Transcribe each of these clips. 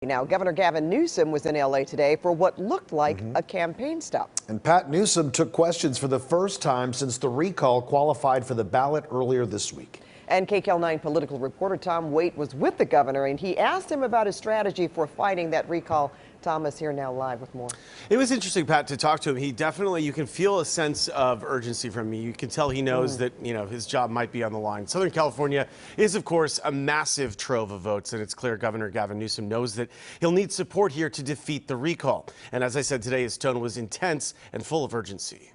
Now, Governor Gavin Newsom was in L.A. today for what looked like a campaign stop. And Pat Newsom took questions for the first time since the recall qualified for the ballot earlier this week. And KCAL9 political reporter Tom Waite was with the governor, and he asked him about his strategy for fighting that recall. Tom is here now live with more. It was interesting, Pat, to talk to him. He definitely, you can feel a sense of urgency from me. You can tell he knows that, his job might be on the line. Southern California is, of course, a massive trove of votes, and it's clear Governor Gavin Newsom knows that he'll need support here to defeat the recall. And as I said today, his tone was intense and full of urgency.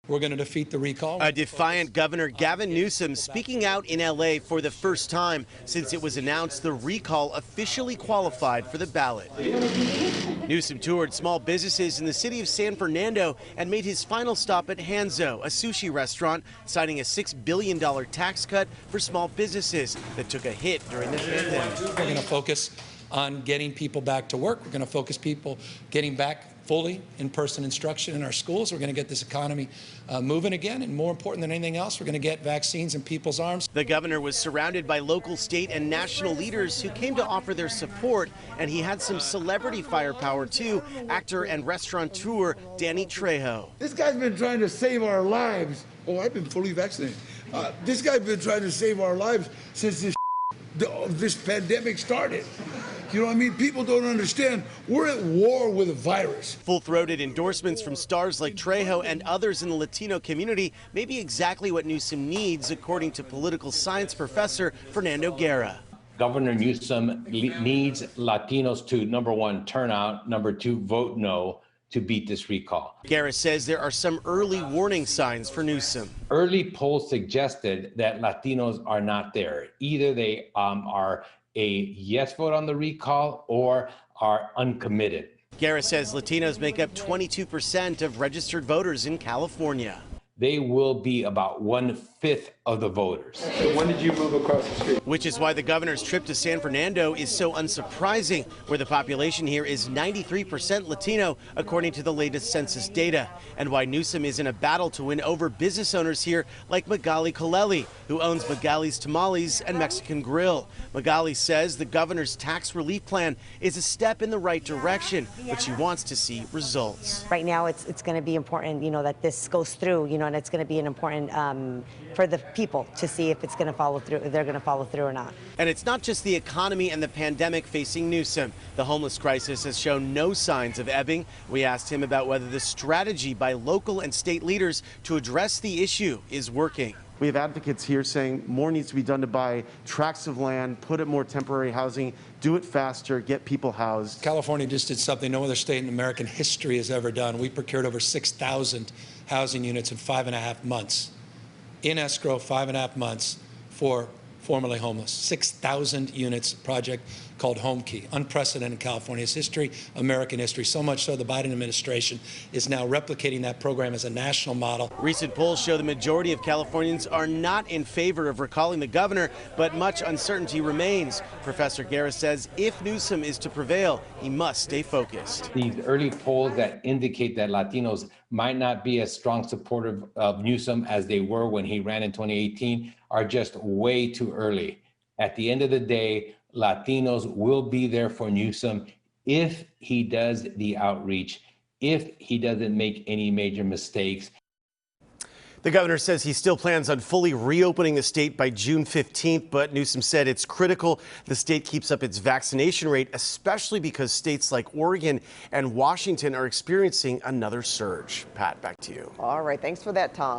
We're going to defeat the recall. A defiant Governor Gavin Newsom speaking out in L.A. for the first time since it was announced the recall officially qualified for the ballot. Newsom toured small businesses in the city of San Fernando and made his final stop at Hanzo, a sushi restaurant, citing a $6 billion tax cut for small businesses that took a hit during the pandemic. We're going to focus on getting people back to work. We're going to focus people getting back fully in-person instruction in our schools. We're going to get this economy moving again, and more important than anything else, we're going to get vaccines in people's arms. The governor was surrounded by local, state, and national leaders who came to offer their support, and he had some celebrity firepower too. Actor and restaurateur Danny Trejo. This guy's been trying to save our lives. Oh, I've been fully vaccinated. This guy's been trying to save our lives since this pandemic started. You know what I mean? People don't understand. We're at war with a virus. Full-throated endorsements from stars like Trejo and others in the Latino community may be exactly what Newsom needs, according to political science professor Fernando Guerra. Governor Newsom needs Latinos to, number one, turn out, number two, vote no, to beat this recall. Guerra says there are some early warning signs for Newsom. Early polls suggested that Latinos are not there. Either they are a yes vote on the recall or are uncommitted. Guerra says Latinos make up 22% of registered voters in California. They will be about 1/5 of the voters. So when did you move across the street? Which is why the governor's trip to San Fernando is so unsurprising, where the population here is 93% Latino, according to the latest census data, and why Newsom is in a battle to win over business owners here like Magaly Colelli, who owns Magaly's Tamales and Mexican Grill. Magaly says the governor's tax relief plan is a step in the right direction, but she wants to see results. Right now, it's going to be important, that this goes through, and it's going to be an important for the people to see if it's going to follow through, if they're going to follow through or not. And it's not just the economy and the pandemic facing Newsom. The homeless crisis has shown no signs of ebbing. We asked him about whether the strategy by local and state leaders to address the issue is working. We have advocates here saying more needs to be done to buy tracts of land, put it more temporary housing, do it faster, get people housed. California just did something no other state in American history has ever done. We procured over 6,000 housing units in 5.5 months. In escrow, 5.5 months for formerly homeless. 6,000 units project called Home Key. Unprecedented in California's history, American history. So much so the Biden administration is now replicating that program as a national model. Recent polls show the majority of Californians are not in favor of recalling the governor, but much uncertainty remains. Professor Guerra says if Newsom is to prevail, he must stay focused. These early polls that indicate that Latinos might not be as strong supportive of Newsom as they were when he ran in 2018 are just way too early. At the end of the day, Latinos will be there for Newsom if he does the outreach, if he doesn't make any major mistakes. The governor says he still plans on fully reopening the state by June 15th, but Newsom said it's critical the state keeps up its vaccination rate, especially because states like Oregon and Washington are experiencing another surge. Pat, back to you. All right, thanks for that, Tom.